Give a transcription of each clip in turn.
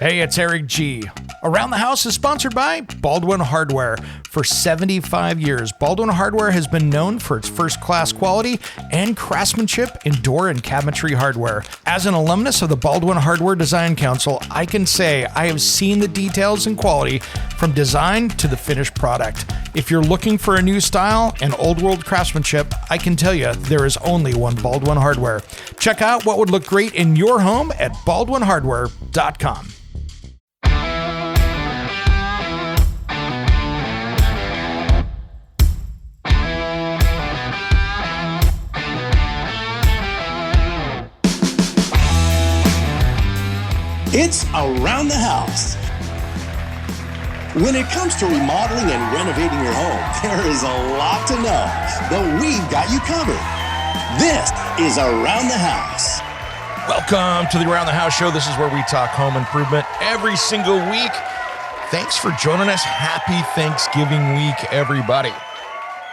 Hey, it's Eric G. Around the House is sponsored by Baldwin Hardware. For 75 years, Baldwin Hardware has been known for its first-class quality and craftsmanship in door and cabinetry hardware. As an alumnus of the Baldwin Hardware Design Council, I can say I have seen the details and quality from design to the finished product. If you're looking for a new style and old-world craftsmanship, I can tell you there is only one Baldwin Hardware. Check out what would look great in your home at baldwinhardware.com. It's Around the House. When it comes to remodeling and renovating your home, there is a lot to know, but we've got you covered. This is Around the House. Welcome to the Around the House show. This is where we talk home improvement every single week. Thanks for joining us. Happy Thanksgiving week, everybody.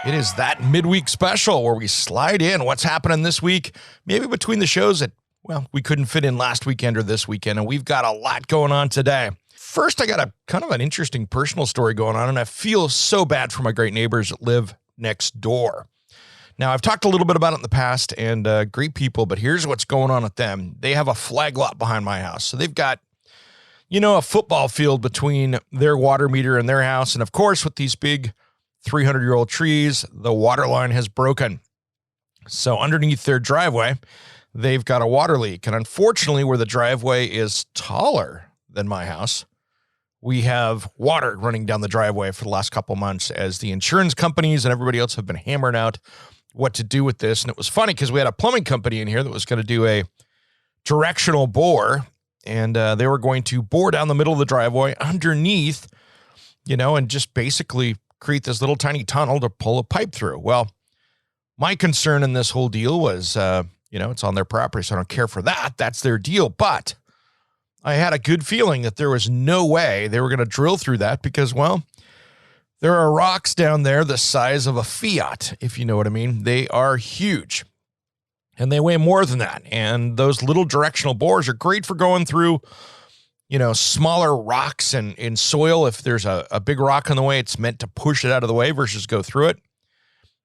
It is that midweek special where we slide in what's happening this week, maybe between the shows that, well, we couldn't fit in last weekend or this weekend, and we've got a lot going on today. First, I got a kind of an interesting personal story going on, and I feel so bad for my great neighbors that live next door. Now, I've talked a little bit about it in the past, and great people, but here's what's going on with them. They have a flag lot behind my house, so they've got, a football field between their water meter and their house, and of course, with these big 300-year-old trees, the water line has broken. So underneath their driveway, they've got a water leak. And unfortunately, where the driveway is taller than my house, we have water running down the driveway for the last couple months as the insurance companies and everybody else have been hammering out what to do with this. And it was funny because we had a plumbing company in here that was going to do a directional bore, and they were going to bore down the middle of the driveway underneath, and just basically create this little tiny tunnel to pull a pipe through. Well, my concern in this whole deal was, it's on their property, so I don't care for that. That's their deal. But I had a good feeling that there was no way they were going to drill through that because, well, there are rocks down there the size of a Fiat, if you know what I mean. They are huge, and they weigh more than that. And those little directional bores are great for going through, smaller rocks and in soil. If there's a big rock on the way, it's meant to push it out of the way versus go through it.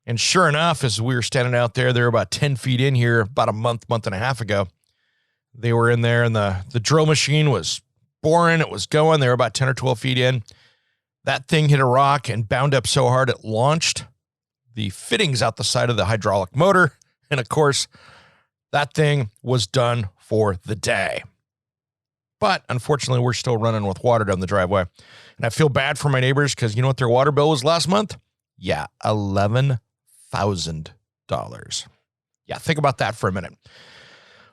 And sure enough, as we were standing out there, they were about 10 feet in here about a month and a half ago. They were in there, and the drill machine was boring. It was going. They were about 10 or 12 feet in. That thing hit a rock and bound up so hard it launched the fittings out the side of the hydraulic motor. And, of course, that thing was done for the day. But, unfortunately, we're still running with water down the driveway. And I feel bad for my neighbors because you know what their water bill was last month? Yeah, $11,000. Yeah, think about that for a minute.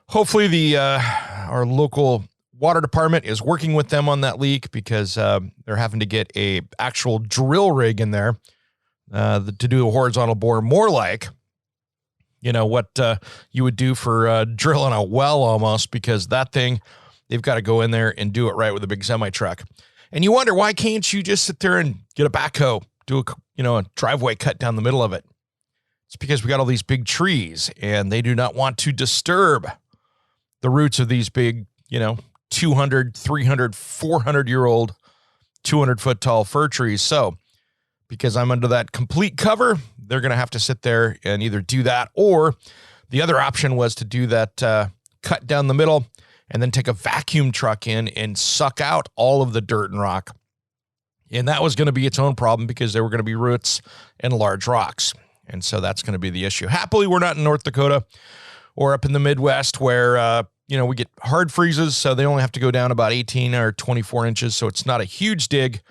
Hopefully our local water department is working with them on that leak because they're having to get a actual drill rig in there to do a horizontal bore, more like, what you would do for drilling a well almost, because that thing, they've got to go in there and do it right with a big semi-truck. And you wonder, why can't you just sit there and get a backhoe, do a driveway cut down the middle of it? It's because we got all these big trees, and they do not want to disturb the roots of these big, 200, 300, 400-year-old, 200-foot tall fir trees. So because I'm under that complete cover, they're going to have to sit there and either do that, or the other option was to do that cut down the middle and then take a vacuum truck in and suck out all of the dirt and rock. And that was going to be its own problem because there were going to be roots and large rocks. And so that's going to be the issue. Happily, we're not in North Dakota or up in the Midwest where, we get hard freezes. So they only have to go down about 18 or 24 inches. So it's not a huge dig,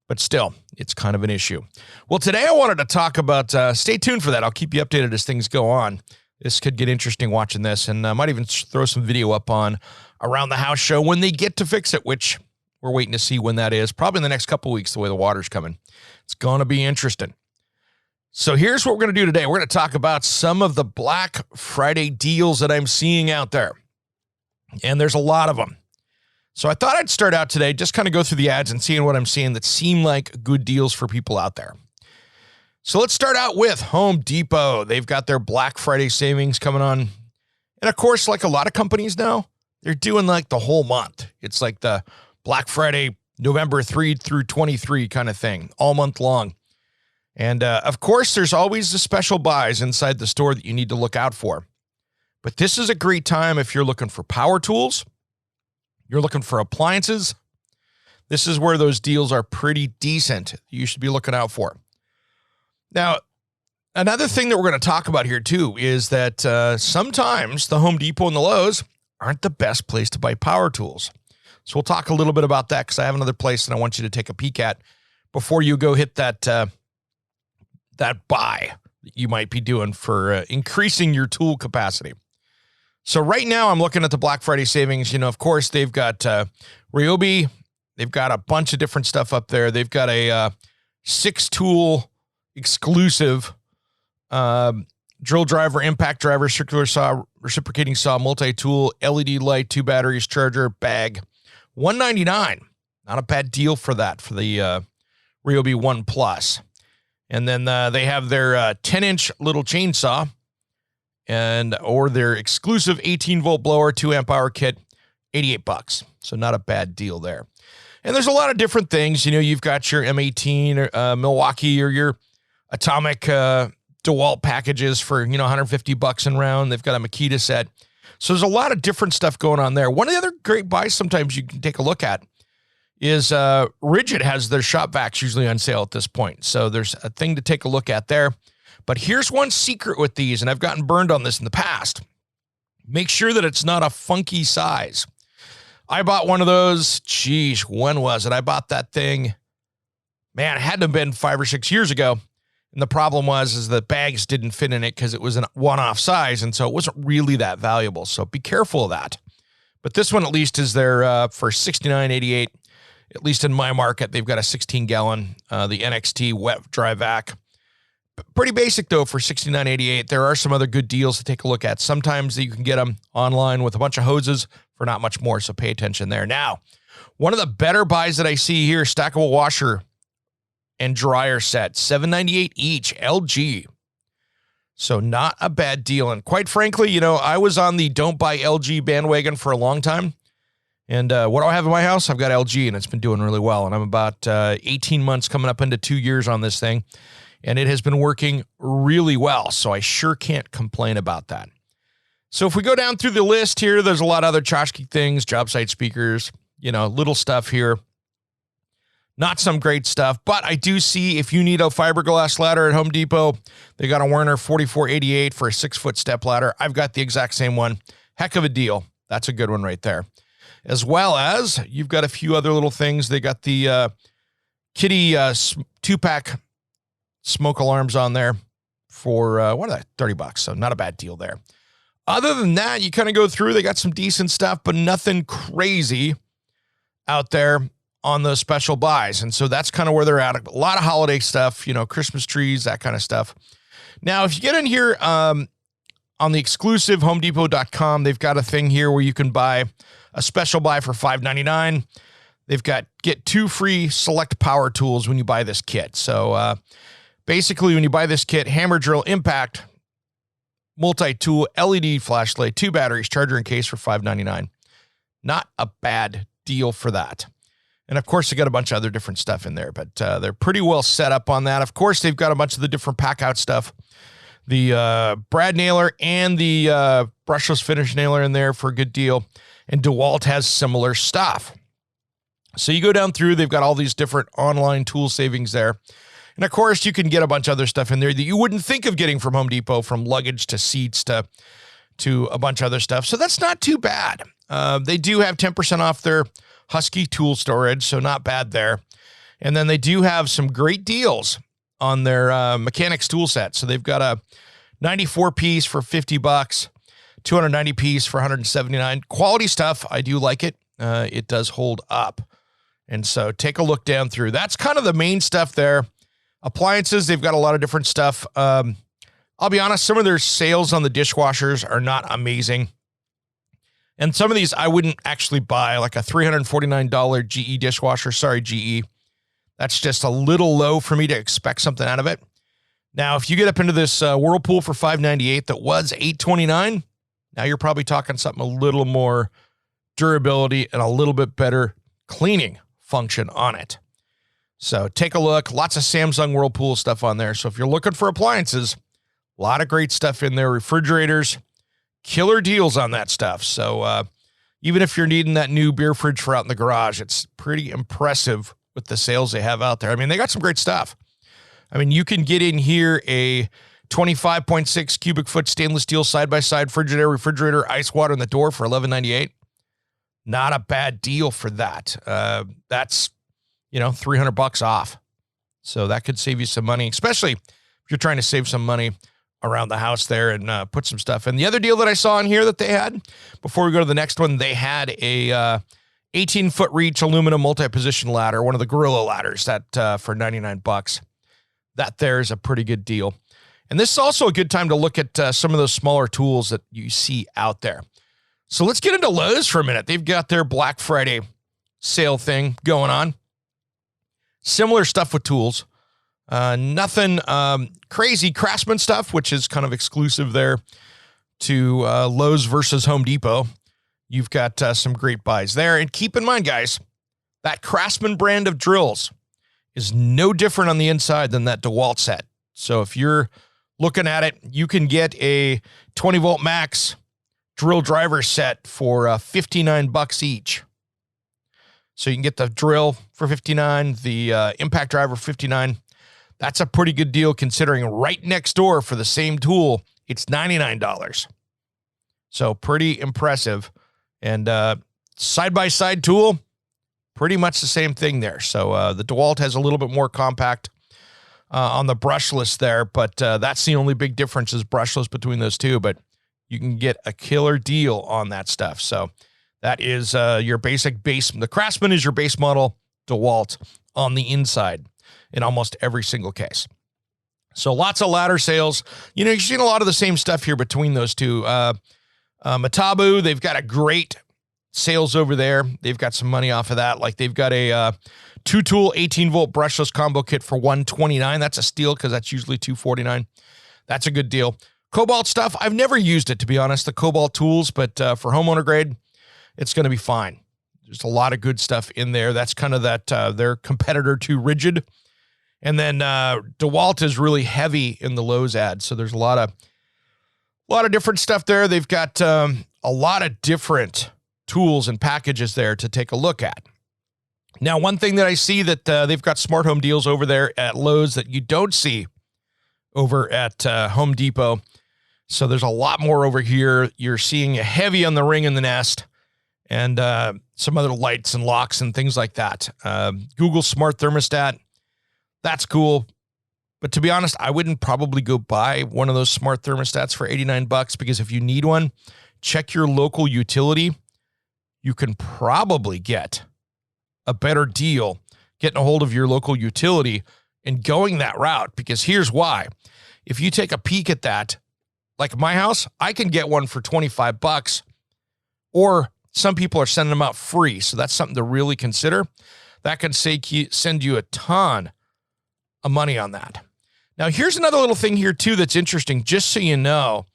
but still, it's kind of an issue. Well, today I wanted to talk about, stay tuned for that. I'll keep you updated as things go on. This could get interesting watching this, and I might even throw some video up on Around the House show when they get to fix it, which we're waiting to see when that is. Probably in the next couple of weeks, the way the water's coming. It's going to be interesting. So here's what we're going to do today. We're going to talk about some of the Black Friday deals that I'm seeing out there. And there's a lot of them. So I thought I'd start out today, just kind of go through the ads and seeing what I'm seeing that seem like good deals for people out there. So let's start out with Home Depot. They've got their Black Friday savings coming on. And of course, like a lot of companies now, they're doing like the whole month. It's like the Black Friday, November 3 through 23 kind of thing, all month long. And of course, there's always the special buys inside the store that you need to look out for. But this is a great time if you're looking for power tools, you're looking for appliances. This is where those deals are pretty decent. You should be looking out for. Now, another thing that we're going to talk about here too is that sometimes the Home Depot and the Lowe's aren't the best place to buy power tools. So we'll talk a little bit about that because I have another place that I want you to take a peek at before you go hit that buy that you might be doing for increasing your tool capacity. So right now I'm looking at the Black Friday savings. You know, of course, they've got Ryobi. They've got a bunch of different stuff up there. They've got a 6-tool exclusive drill driver, impact driver, circular saw, reciprocating saw, multi-tool, LED light, 2 batteries, charger, bag. $199. Not a bad deal for that, for the Ryobi 1 Plus. And then they have their 10-inch little chainsaw or their exclusive 18-volt blower, 2-amp-hour kit, $88. So not a bad deal there. And there's a lot of different things. You know, you've got your M18 or Milwaukee or your Atomic DeWalt packages for, $150 in round. They've got a Makita set. So there's a lot of different stuff going on there. One of the other great buys sometimes you can take a look at is Rigid has their shop vacs usually on sale at this point. So there's a thing to take a look at there. But here's one secret with these, and I've gotten burned on this in the past. Make sure that it's not a funky size. I bought one of those, when was it? I bought that thing, man, it had to have been 5 or 6 years ago. And the problem was the bags didn't fit in it because it was a one-off size, and so it wasn't really that valuable. So be careful of that. But this one at least is there for $69.88. At least in my market, they've got a 16-gallon, the NXT wet dry vac. Pretty basic, though, for $69.88. There are some other good deals to take a look at. Sometimes you can get them online with a bunch of hoses for not much more, so pay attention there. Now, one of the better buys that I see here, stackable washer and dryer set, $798 each, LG. So not a bad deal. And quite frankly, I was on the don't buy LG bandwagon for a long time. And what do I have in my house? I've got LG, and it's been doing really well. And I'm about 18 months coming up into 2 years on this thing. And it has been working really well. So I sure can't complain about that. So if we go down through the list here, there's a lot of other tchotchke things, job site speakers, little stuff here. Not some great stuff, but I do see if you need a fiberglass ladder at Home Depot, they got a Werner 4488 for a 6-foot step ladder. I've got the exact same one. Heck of a deal. That's a good one right there. As well as you've got a few other little things. They got the Kitty 2-pack smoke alarms on there for, $30. So not a bad deal there. Other than that, you kind of go through, they got some decent stuff, but nothing crazy out there on those special buys. And so that's kind of where they're at. A lot of holiday stuff, Christmas trees, that kind of stuff. Now, if you get in here on the exclusive homedepot.com, they've got a thing here where you can buy a special buy for $5.99. They've got get 2 free select power tools when you buy this kit. So basically, when you buy this kit, hammer drill, impact, multi-tool, LED flashlight, 2 batteries, charger and case for $5.99. Not a bad deal for that. And of course, they got a bunch of other different stuff in there, but they're pretty well set up on that. Of course, they've got a bunch of the different pack out stuff. The brad nailer and the brushless finish nailer in there for a good deal. And DeWalt has similar stuff. So you go down through, they've got all these different online tool savings there. And of course, you can get a bunch of other stuff in there that you wouldn't think of getting from Home Depot, from luggage to seats to a bunch of other stuff. So that's not too bad. They do have 10% off their Husky tool storage, so not bad there. And then they do have some great deals on their mechanics tool set. So they've got a 94 piece for $50, 290 piece for $179. Quality stuff. I do like it. It does hold up. And so take a look down through. That's kind of the main stuff there. Appliances, they've got a lot of different stuff. I'll be honest, some of their sales on the dishwashers are not amazing. And some of these I wouldn't actually buy, like a $349 GE dishwasher. Sorry, GE. That's just a little low for me to expect something out of it. Now, if you get up into this Whirlpool for $598 that was $829, now you're probably talking something a little more durability and a little bit better cleaning function on it. So take a look. Lots of Samsung Whirlpool stuff on there. So if you're looking for appliances, a lot of great stuff in there. Refrigerators, killer deals on that stuff. So even if you're needing that new beer fridge for out in the garage, it's pretty impressive with the sales they have out there. I mean, they got some great stuff. I mean, you can get in here a 25.6 cubic foot stainless steel side-by-side Frigidaire refrigerator, ice water in the door for $11.98. Not a bad deal for that. That's, $300 off. So that could save you some money, especially if you're trying to save some money around the house there and put some stuff in. The other deal that I saw in here that they had, before we go to the next one, they had a 18-foot reach aluminum multi-position ladder, one of the Gorilla ladders that for $99. That there is a pretty good deal. And this is also a good time to look at some of those smaller tools that you see out there. So let's get into Lowe's for a minute. They've got their Black Friday sale thing going on. Similar stuff with tools. Nothing crazy Craftsman stuff, which is kind of exclusive there to Lowe's versus Home Depot. You've got some great buys there. And keep in mind, guys, that Craftsman brand of drills is no different on the inside than that DeWalt set. So if you're looking at it, you can get a 20 volt max drill driver set for $59 each. So you can get the drill for $59, the impact driver for $59. That's a pretty good deal considering right next door for the same tool, it's $99. So pretty impressive. And side-by-side tool, pretty much the same thing there. So the DeWalt has a little bit more compact on the brushless there, but that's the only big difference is brushless between those two. But you can get a killer deal on that stuff. So that is your basic base. The Craftsman is your base model DeWalt on the inside in almost every single case. So lots of ladder sales. You're seeing a lot of the same stuff here between those two. Matabu, they've got a great sales over there. They've got some money off of that. Like they've got a 2-tool 18-volt brushless combo kit for $129. That's a steal because that's usually $249. That's a good deal. Cobalt stuff, I've never used it, to be honest, the Cobalt tools, but for homeowner grade, it's going to be fine. There's a lot of good stuff in there. That's kind of that their competitor to Rigid. And then DeWalt is really heavy in the Lowe's ad. So there's a lot of different stuff there. They've got a lot of different tools and packages there to take a look at. Now, one thing that I see that they've got smart home deals over there at Lowe's that you don't see over at Home Depot. So there's a lot more over here. You're seeing a heavy on the Ring and the Nest and some other lights and locks and things like that. Google Smart Thermostat. That's cool. But to be honest, I wouldn't probably go buy one of those smart thermostats for $89 because if you need one, check your local utility. You can probably get a better deal getting a hold of your local utility and going that route, because here's why. If you take a peek at that, like my house, I can get one for $25, or some people are sending them out free. So that's something to really consider. That can send you a ton of money on that. Now, here's another little thing here too that's interesting, just so you know.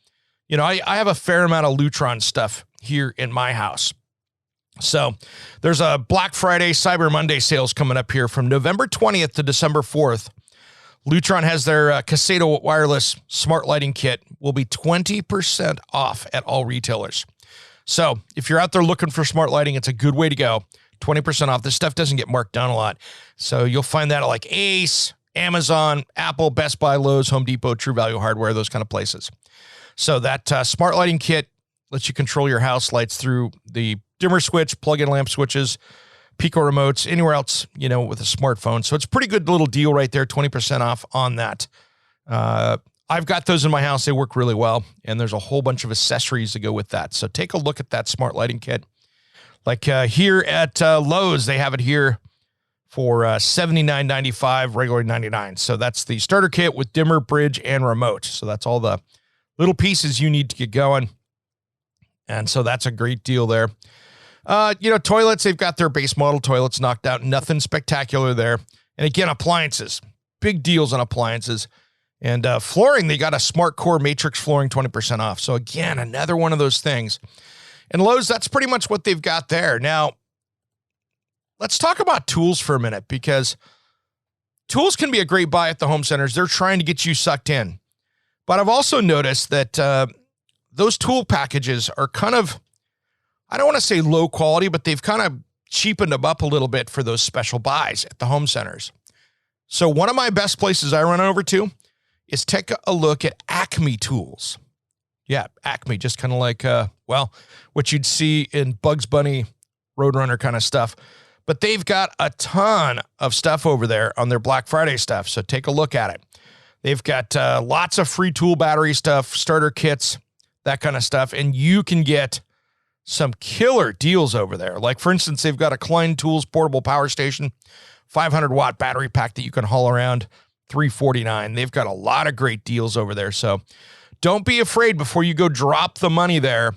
I have a fair amount of Lutron stuff here in my house. So there's a Black Friday, Cyber Monday sales coming up here from November 20th to December 4th. Lutron has their Casado wireless smart lighting kit will be 20% off at all retailers. So if you're out there looking for smart lighting, it's a good way to go. 20% off. This stuff doesn't get marked down a lot. So you'll find that at like Ace, Amazon, Apple, Best Buy, Lowe's, Home Depot, True Value Hardware, those kind of places. So that smart lighting kit lets you control your house lights through the dimmer switch, plug-in lamp switches, Pico remotes, anywhere else, with a smartphone. So it's a pretty good little deal right there, 20% off on that. I've got those in my house. They work really well, and there's a whole bunch of accessories to go with that. So take a look at that smart lighting kit. Like here at Lowe's, they have it here for $79.95, regular $99. So that's the starter kit with dimmer, bridge, and remote. So that's all the little pieces you need to get going. And so that's a great deal there. Toilets, they've got their base model toilets knocked out. Nothing spectacular there. And again, appliances, big deals on appliances. And flooring, they got a Smart Core Matrix flooring 20% off. So again, another one of those things. And Lowe's, that's pretty much what they've got there. Now, let's talk about tools for a minute, because tools can be a great buy at the home centers. They're trying to get you sucked in. But I've also noticed that those tool packages are kind of, I don't want to say low quality, but they've kind of cheapened them up a little bit for those special buys at the home centers. So one of my best places I run over to is take a look at Acme tools. Yeah, Acme, just kind of like, what you'd see in Bugs Bunny, Roadrunner kind of stuff. But they've got a ton of stuff over there on their Black Friday stuff, so take a look at it. They've got lots of free tool battery stuff, starter kits, that kind of stuff, and you can get some killer deals over there. Like, for instance, they've got a Klein Tools portable power station, 500-watt battery pack that you can haul around, $349. They've got a lot of great deals over there, so don't be afraid before you go drop the money there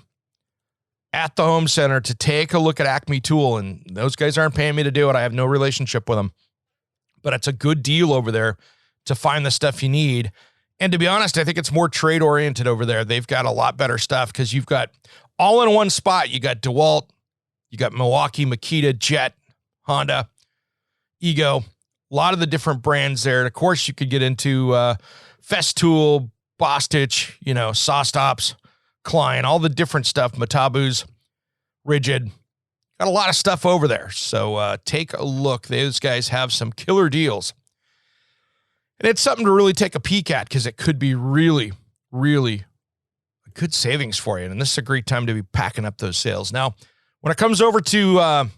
at the home center to take a look at Acme Tool. And those guys aren't paying me to do it. I have no relationship with them. But it's a good deal over there to find the stuff you need. And to be honest, I think it's more trade-oriented over there. They've got a lot better stuff because you've got all in one spot. You got DeWalt, you got Milwaukee, Makita, Jet, Honda, Ego, a lot of the different brands there. And of course, you could get into Festool, Bostitch, Sawstops, Klein, all the different stuff, Matabus, Rigid. Got a lot of stuff over there. So take a look. Those guys have some killer deals. And it's something to really take a peek at because it could be really, really good savings for you. And this is a great time to be packing up those sales. Now, when it comes over to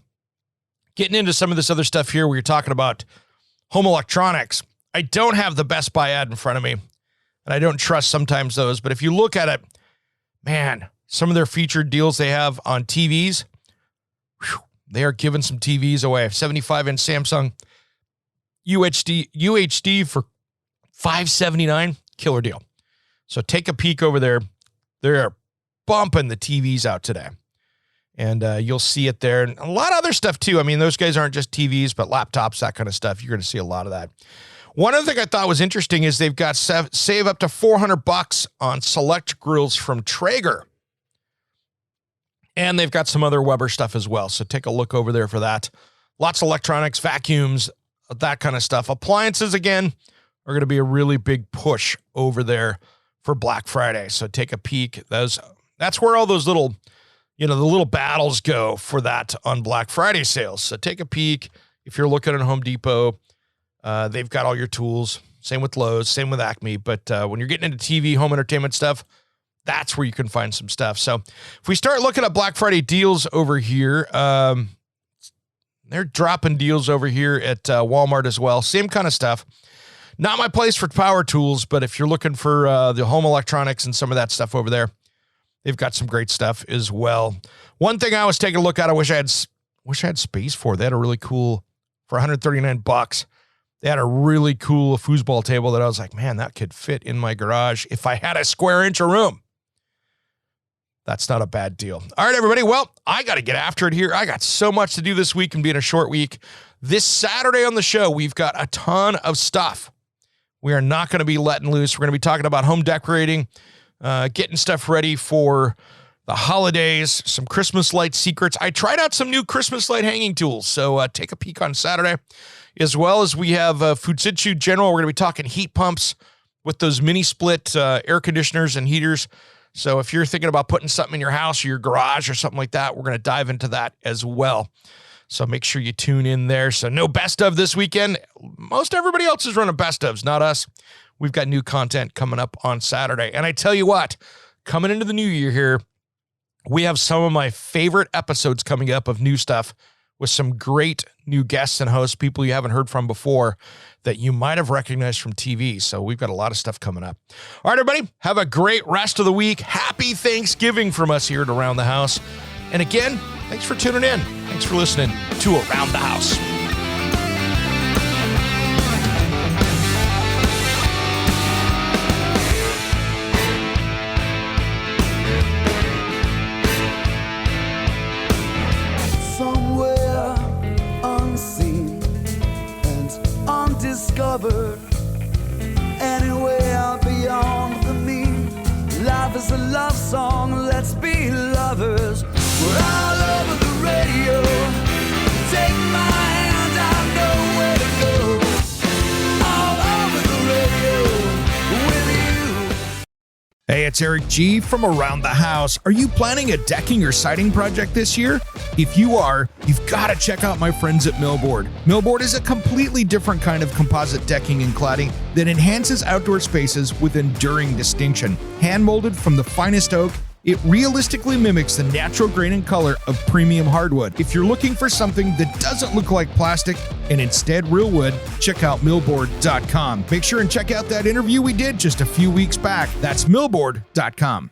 getting into some of this other stuff here, where you're talking about home electronics, I don't have the Best Buy ad in front of me, and I don't trust sometimes those. But if you look at it, man, some of their featured deals they have on TVs, they are giving some TVs away. 75-inch Samsung UHD for $579, killer deal. So take a peek over there. They're bumping the TVs out today. And you'll see it there. And a lot of other stuff, too. I mean, those guys aren't just TVs, but laptops, that kind of stuff. You're going to see a lot of that. One other thing I thought was interesting is they've got save up to $400 on select grills from Traeger. And they've got some other Weber stuff as well. So take a look over there for that. Lots of electronics, vacuums, that kind of stuff. Appliances, again, are going to be a really big push over there for Black Friday. So take a peek. That's where all those little, the little battles go for that on Black Friday sales. So take a peek. If you're looking at Home Depot, they've got all your tools. Same with Lowe's, same with Acme. But when you're getting into TV, home entertainment stuff, that's where you can find some stuff. So if we start looking at Black Friday deals over here, they're dropping deals over here at Walmart as well. Same kind of stuff. Not my place for power tools, but if you're looking for the home electronics and some of that stuff over there, they've got some great stuff as well. One thing I was taking a look at, I wish I had space for. They had a really cool, for $139. They had a really cool foosball table that I was like, man, that could fit in my garage if I had a square inch of room. That's not a bad deal. All right, everybody. Well, I got to get after it here. I got so much to do this week and being a short week. This Saturday on the show, we've got a ton of stuff. We are not going to be letting loose. We're going to be talking about home decorating, getting stuff ready for the holidays, some Christmas light secrets. I tried out some new Christmas light hanging tools, so take a peek on Saturday. As well as we have Fujitsu General. We're going to be talking heat pumps with those mini split air conditioners and heaters. So if you're thinking about putting something in your house or your garage or something like that, we're going to dive into that as well. So make sure you tune in there. So no best of this weekend. Most everybody else is running best ofs, not us. We've got new content coming up on Saturday. And I tell you what, coming into the new year here, we have some of my favorite episodes coming up of new stuff with some great new guests and hosts, people you haven't heard from before that you might have recognized from TV. So we've got a lot of stuff coming up. All right, everybody, have a great rest of the week. Happy Thanksgiving from us here at Around the House. And again, thanks for tuning in. Thanks for listening to Around the House. Somewhere unseen and undiscovered, anywhere beyond the mean. Life is a love song, let's be lovers. We're all over the radio. Take my it's Eric G from Around the House. Are you planning a decking or siding project this year? If you are, you've got to check out my friends at Millboard. Millboard is a completely different kind of composite decking and cladding that enhances outdoor spaces with enduring distinction. Hand-molded from the finest oak, it realistically mimics the natural grain and color of premium hardwood. If you're looking for something that doesn't look like plastic and instead real wood, check out millboard.com. Make sure and check out that interview we did just a few weeks back. That's millboard.com.